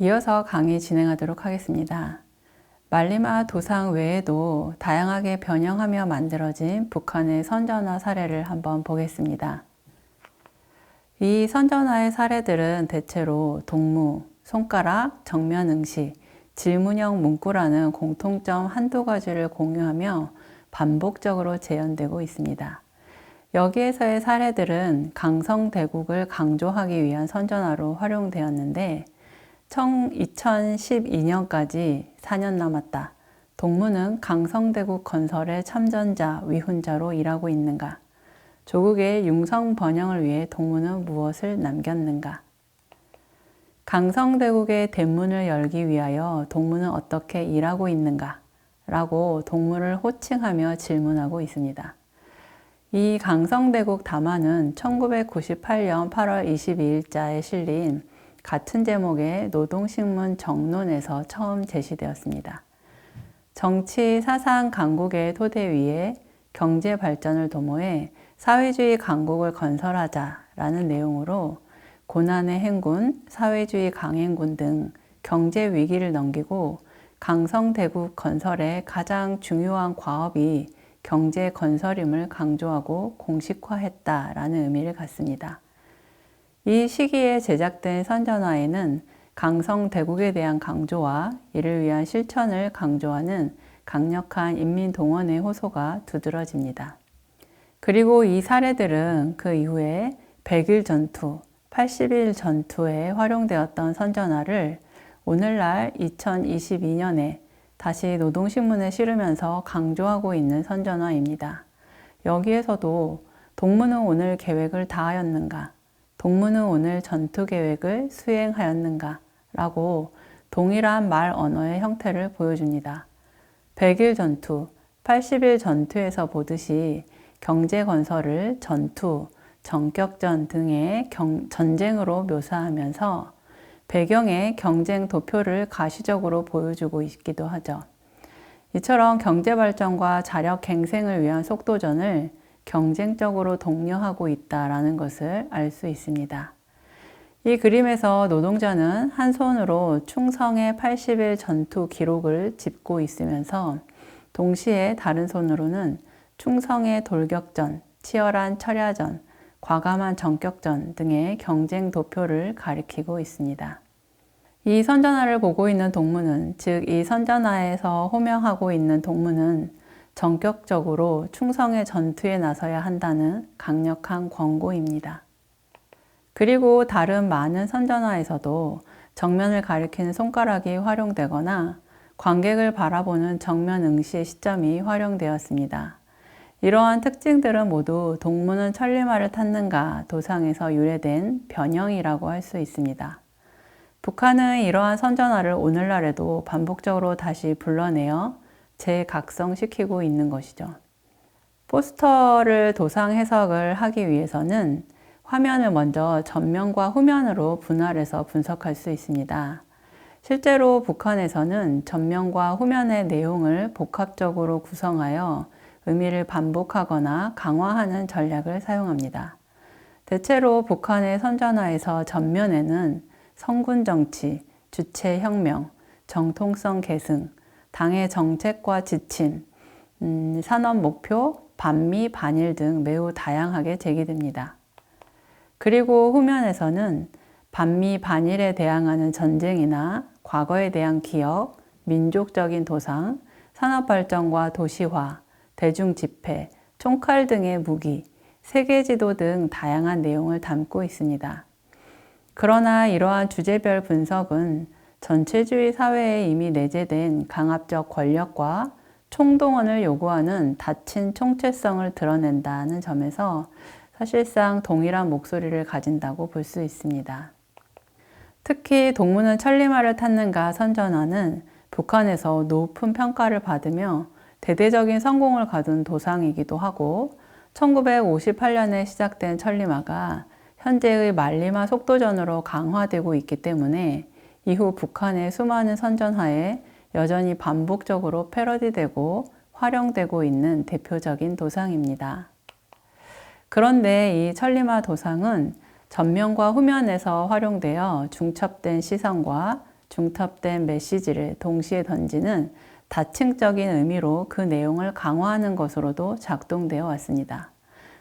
이어서 강의 진행하도록 하겠습니다. 말리마 도상 외에도 다양하게 변형하며 만들어진 북한의 선전화 사례를 한번 보겠습니다. 이 선전화의 사례들은 대체로 동무, 손가락, 정면응시, 질문형 문구라는 공통점 한두 가지를 공유하며 반복적으로 재현되고 있습니다. 여기에서의 사례들은 강성대국을 강조하기 위한 선전화로 활용되었는데 2012년까지 4년 남았다. 동무는 강성대국 건설의 참전자, 위훈자로 일하고 있는가? 조국의 융성 번영을 위해 동무는 무엇을 남겼는가? 강성대국의 대문을 열기 위하여 동무는 어떻게 일하고 있는가? 라고 동무를 호칭하며 질문하고 있습니다. 이 강성대국 담화는 1998년 8월 22일자에 실린 같은 제목의 노동신문 정론에서 처음 제시되었습니다. 정치, 사상 강국의 토대 위에 경제 발전을 도모해 사회주의 강국을 건설하자라는 내용으로 고난의 행군, 사회주의 강행군 등 경제 위기를 넘기고 강성대국 건설의 가장 중요한 과업이 경제 건설임을 강조하고 공식화했다라는 의미를 갖습니다. 이 시기에 제작된 선전화에는 강성대국에 대한 강조와 이를 위한 실천을 강조하는 강력한 인민동원의 호소가 두드러집니다. 그리고 이 사례들은 그 이후에 100일 전투, 80일 전투에 활용되었던 선전화를 오늘날 2022년에 다시 노동신문에 실으면서 강조하고 있는 선전화입니다. 여기에서도 동무는 오늘 계획을 다하였는가? 동무는 오늘 전투 계획을 수행하였는가? 라고 동일한 말 언어의 형태를 보여줍니다. 100일 전투, 80일 전투에서 보듯이 경제 건설을 전투, 정격전 등의 전쟁으로 묘사하면서 배경에 경쟁 도표를 가시적으로 보여주고 있기도 하죠. 이처럼 경제 발전과 자력 갱생을 위한 속도전을 경쟁적으로 독려하고 있다는 것을 알 수 있습니다. 이 그림에서 노동자는 한 손으로 충성의 80일 전투 기록을 짚고 있으면서 동시에 다른 손으로는 충성의 돌격전, 치열한 철야전, 과감한 전격전 등의 경쟁 도표를 가리키고 있습니다. 이 선전화를 보고 있는 동무는, 즉 이 선전화에서 호명하고 있는 동무는 전격적으로 충성의 전투에 나서야 한다는 강력한 권고입니다. 그리고 다른 많은 선전화에서도 정면을 가리키는 손가락이 활용되거나 관객을 바라보는 정면 응시의 시점이 활용되었습니다. 이러한 특징들은 모두 동무는 천리마를 탔는가 도상에서 유래된 변형이라고 할 수 있습니다. 북한은 이러한 선전화를 오늘날에도 반복적으로 다시 불러내어 재각성시키고 있는 것이죠. 포스터를 도상 해석을 하기 위해서는 화면을 먼저 전면과 후면으로 분할해서 분석할 수 있습니다. 실제로 북한에서는 전면과 후면의 내용을 복합적으로 구성하여 의미를 반복하거나 강화하는 전략을 사용합니다. 대체로 북한의 선전화에서 전면에는 성군 정치, 주체 혁명, 정통성 계승, 당의 정책과 지침, 산업 목표, 반미, 반일 등 매우 다양하게 제기됩니다. 그리고 후면에서는 반미, 반일에 대항하는 전쟁이나 과거에 대한 기억, 민족적인 도상, 산업발전과 도시화, 대중집회, 총칼 등의 무기, 세계지도 등 다양한 내용을 담고 있습니다. 그러나 이러한 주제별 분석은 전체주의 사회에 이미 내재된 강압적 권력과 총동원을 요구하는 닫힌 총체성을 드러낸다는 점에서 사실상 동일한 목소리를 가진다고 볼 수 있습니다. 특히 동무는 천리마를 탔는가 선전화는 북한에서 높은 평가를 받으며 대대적인 성공을 거둔 도상이기도 하고 1958년에 시작된 천리마가 현재의 말리마 속도전으로 강화되고 있기 때문에 이후 북한의 수많은 선전화에 여전히 반복적으로 패러디되고 활용되고 있는 대표적인 도상입니다. 그런데 이 천리마 도상은 전면과 후면에서 활용되어 중첩된 시선과 중첩된 메시지를 동시에 던지는 다층적인 의미로 그 내용을 강화하는 것으로도 작동되어 왔습니다.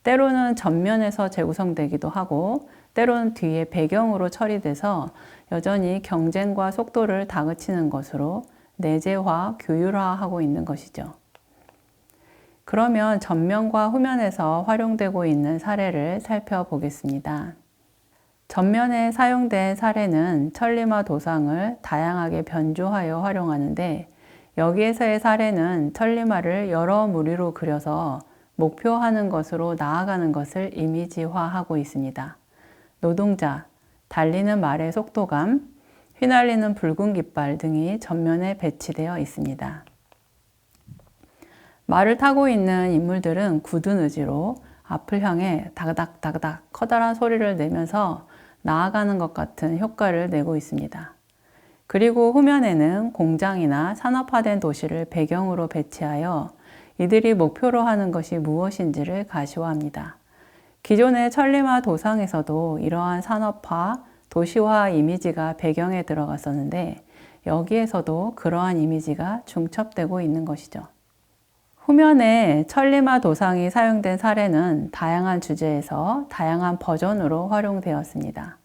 때로는 전면에서 재구성되기도 하고 때로는 뒤에 배경으로 처리돼서 여전히 경쟁과 속도를 다그치는 것으로 내재화, 규율화하고 있는 것이죠. 그러면 전면과 후면에서 활용되고 있는 사례를 살펴보겠습니다. 전면에 사용된 사례는 천리마 도상을 다양하게 변조하여 활용하는데 여기에서의 사례는 천리마를 여러 무리로 그려서 목표하는 것으로 나아가는 것을 이미지화하고 있습니다. 노동자, 달리는 말의 속도감, 휘날리는 붉은 깃발 등이 전면에 배치되어 있습니다. 말을 타고 있는 인물들은 굳은 의지로 앞을 향해 다그닥다그닥 커다란 소리를 내면서 나아가는 것 같은 효과를 내고 있습니다. 그리고 후면에는 공장이나 산업화된 도시를 배경으로 배치하여 이들이 목표로 하는 것이 무엇인지를 가시화합니다. 기존의 천리마 도상에서도 이러한 산업화, 도시화 이미지가 배경에 들어갔었는데 여기에서도 그러한 이미지가 중첩되고 있는 것이죠. 후면에 천리마 도상이 사용된 사례는 다양한 주제에서 다양한 버전으로 활용되었습니다.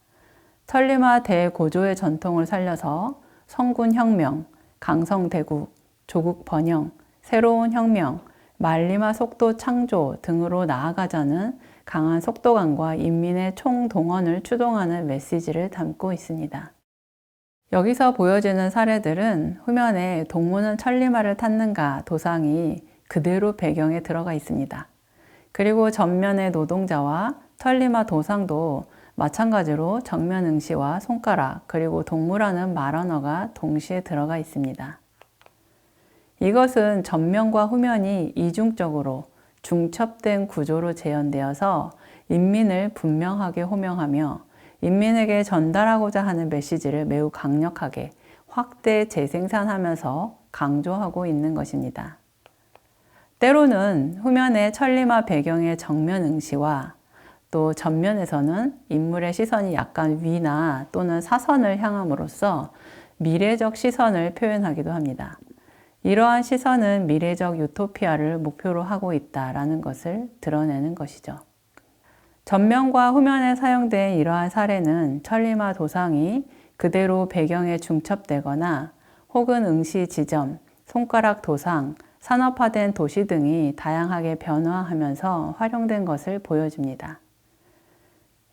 천리마 대고조의 전통을 살려서 성군혁명, 강성대국, 조국 번영, 새로운 혁명, 말리마 속도 창조 등으로 나아가자는 강한 속도감과 인민의 총동원을 추동하는 메시지를 담고 있습니다. 여기서 보여지는 사례들은 후면에 동무는 천리마를 탔는가 도상이 그대로 배경에 들어가 있습니다. 그리고 전면의 노동자와 천리마 도상도 마찬가지로 정면 응시와 손가락 그리고 동무라는 말 언어가 동시에 들어가 있습니다. 이것은 전면과 후면이 이중적으로 중첩된 구조로 재현되어서 인민을 분명하게 호명하며 인민에게 전달하고자 하는 메시지를 매우 강력하게 확대 재생산하면서 강조하고 있는 것입니다. 때로는 후면의 천리마 배경의 정면 응시와 또 전면에서는 인물의 시선이 약간 위나 또는 사선을 향함으로써 미래적 시선을 표현하기도 합니다. 이러한 시선은 미래적 유토피아를 목표로 하고 있다라는 것을 드러내는 것이죠. 전면과 후면에 사용된 이러한 사례는 천리마 도상이 그대로 배경에 중첩되거나 혹은 응시 지점, 손가락 도상, 산업화된 도시 등이 다양하게 변화하면서 활용된 것을 보여줍니다.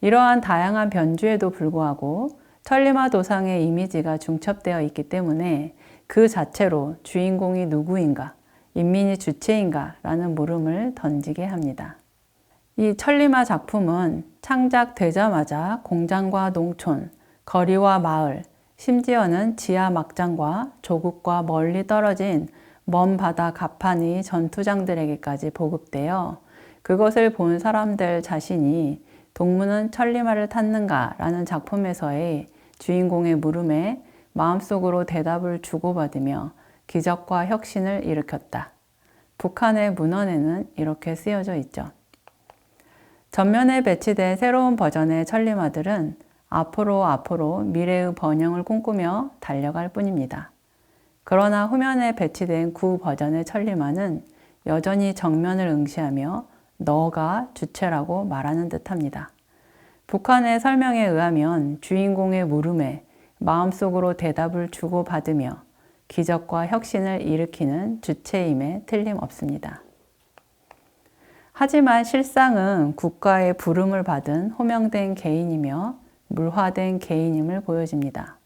이러한 다양한 변주에도 불구하고 천리마 도상의 이미지가 중첩되어 있기 때문에 그 자체로 주인공이 누구인가, 인민이 주체인가 라는 물음을 던지게 합니다. 이 천리마 작품은 창작되자마자 공장과 농촌, 거리와 마을, 심지어는 지하 막장과 조국과 멀리 떨어진 먼 바다 갑판의 전투장들에게까지 보급되어 그것을 본 사람들 자신이 동무는 천리마를 탔는가 라는 작품에서의 주인공의 물음에 마음속으로 대답을 주고받으며 기적과 혁신을 일으켰다. 북한의 문헌에는 이렇게 쓰여져 있죠. 전면에 배치된 새로운 버전의 천리마들은 앞으로 미래의 번영을 꿈꾸며 달려갈 뿐입니다. 그러나 후면에 배치된 구 버전의 천리마는 여전히 정면을 응시하며 너가 주체라고 말하는 듯합니다. 북한의 설명에 의하면 주인공의 물음에 마음속으로 대답을 주고받으며 기적과 혁신을 일으키는 주체임에 틀림없습니다. 하지만 실상은 국가의 부름을 받은 호명된 개인이며 물화된 개인임을 보여줍니다.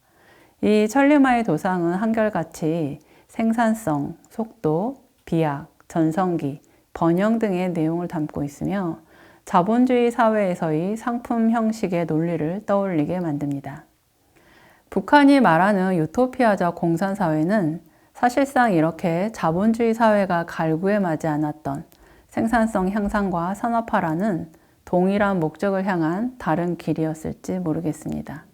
이 천리마의 도상은 한결같이 생산성, 속도, 비약, 전성기, 번영 등의 내용을 담고 있으며 자본주의 사회에서의 상품 형식의 논리를 떠올리게 만듭니다. 북한이 말하는 유토피아적 공산사회는 사실상 이렇게 자본주의 사회가 갈구에 맞지 않았던 생산성 향상과 산업화라는 동일한 목적을 향한 다른 길이었을지 모르겠습니다.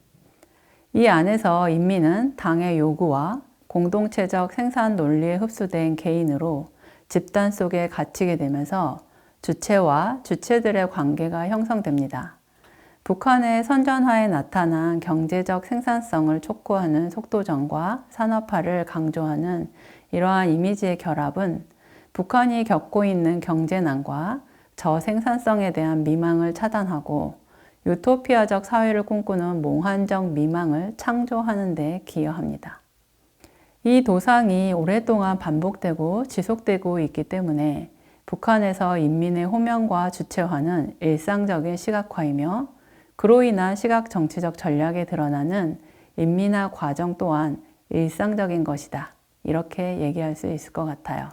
이 안에서 인민은 당의 요구와 공동체적 생산 논리에 흡수된 개인으로 집단 속에 갇히게 되면서 주체와 주체들의 관계가 형성됩니다. 북한의 선전화에 나타난 경제적 생산성을 촉구하는 속도전과 산업화를 강조하는 이러한 이미지의 결합은 북한이 겪고 있는 경제난과 저생산성에 대한 미망을 차단하고 유토피아적 사회를 꿈꾸는 몽환적 미망을 창조하는 데 기여합니다. 이 도상이 오랫동안 반복되고 지속되고 있기 때문에 북한에서 인민의 호명과 주체화는 일상적인 시각화이며 그로 인한 시각 정치적 전략에 드러나는 인민화 과정 또한 일상적인 것이다. 이렇게 얘기할 수 있을 것 같아요.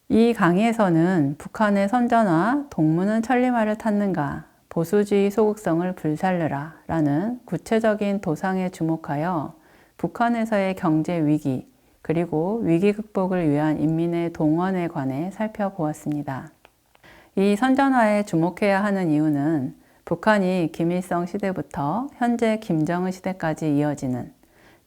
이 강의에서는 북한의 선전화, 동무는 천리마를 탔는가, 보수주의 소극성을 불살르라 라는 구체적인 도상에 주목하여 북한에서의 경제 위기, 그리고 위기 극복을 위한 인민의 동원에 관해 살펴보았습니다. 이 선전화에 주목해야 하는 이유는 북한이 김일성 시대부터 현재 김정은 시대까지 이어지는,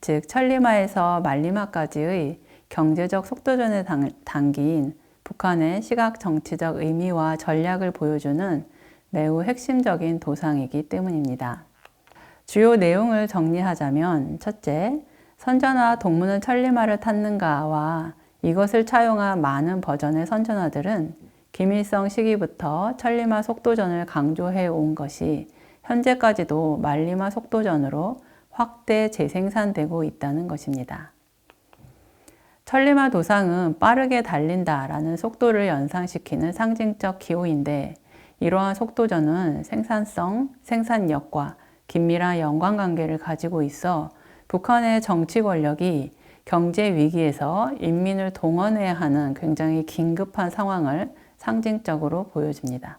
즉 천리마에서 만리마까지의 경제적 속도전에 담긴 북한의 시각 정치적 의미와 전략을 보여주는 매우 핵심적인 도상이기 때문입니다. 주요 내용을 정리하자면, 첫째, 선전화 동무는 천리마를 탔는가와 이것을 차용한 많은 버전의 선전화들은 김일성 시기부터 천리마 속도전을 강조해 온 것이 현재까지도 만리마 속도전으로 확대 재생산되고 있다는 것입니다. 천리마 도상은 빠르게 달린다라는 속도를 연상시키는 상징적 기호인데, 이러한 속도전은 생산성, 생산력과 긴밀한 연관관계를 가지고 있어 북한의 정치 권력이 경제 위기에서 인민을 동원해야 하는 굉장히 긴급한 상황을 상징적으로 보여줍니다.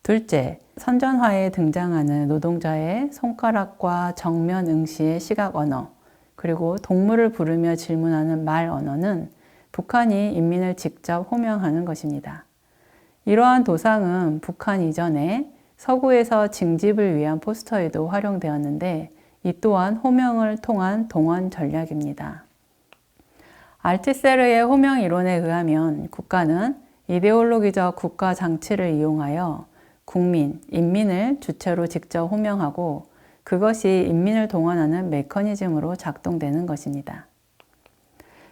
둘째, 선전화에 등장하는 노동자의 손가락과 정면 응시의 시각 언어, 그리고 동물을 부르며 질문하는 말 언어는 북한이 인민을 직접 호명하는 것입니다. 이러한 도상은 북한 이전에 서구에서 징집을 위한 포스터에도 활용되었는데, 이 또한 호명을 통한 동원 전략입니다. 알티세르의 호명 이론에 의하면 국가는 이데올로기적 국가 장치를 이용하여 국민, 인민을 주체로 직접 호명하고 그것이 인민을 동원하는 메커니즘으로 작동되는 것입니다.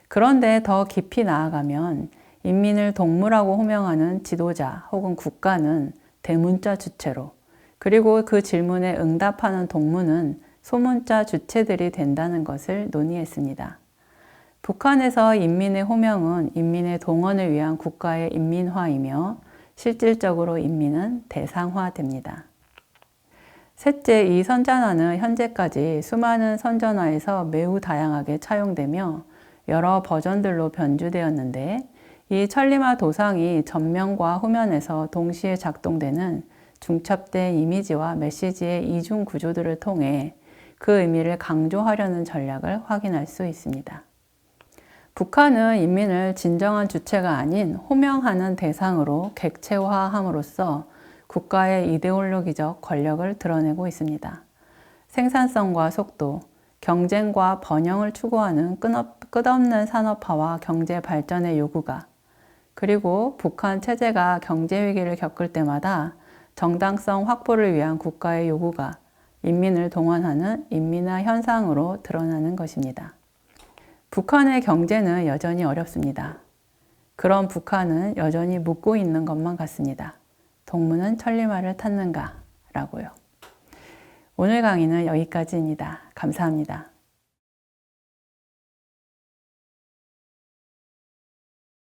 그런데 더 깊이 나아가면 인민을 동무라고 호명하는 지도자 혹은 국가는 대문자 주체로, 그리고 그 질문에 응답하는 동무는 소문자 주체들이 된다는 것을 논의했습니다. 북한에서 인민의 호명은 인민의 동원을 위한 국가의 인민화이며 실질적으로 인민은 대상화됩니다. 셋째, 이 선전화는 현재까지 수많은 선전화에서 매우 다양하게 차용되며 여러 버전들로 변주되었는데, 이 천리마 도상이 전면과 후면에서 동시에 작동되는 중첩된 이미지와 메시지의 이중 구조들을 통해 그 의미를 강조하려는 전략을 확인할 수 있습니다. 북한은 인민을 진정한 주체가 아닌 호명하는 대상으로 객체화함으로써 국가의 이데올로기적 권력을 드러내고 있습니다. 생산성과 속도, 경쟁과 번영을 추구하는 끝없는 산업화와 경제 발전의 요구가, 그리고 북한 체제가 경제 위기를 겪을 때마다 정당성 확보를 위한 국가의 요구가 인민을 동원하는 인민화 현상으로 드러나는 것입니다. 북한의 경제는 여전히 어렵습니다. 그런 북한은 여전히 묻고 있는 것만 같습니다. 동무는 천리마를 탔는가? 라고요. 오늘 강의는 여기까지입니다. 감사합니다.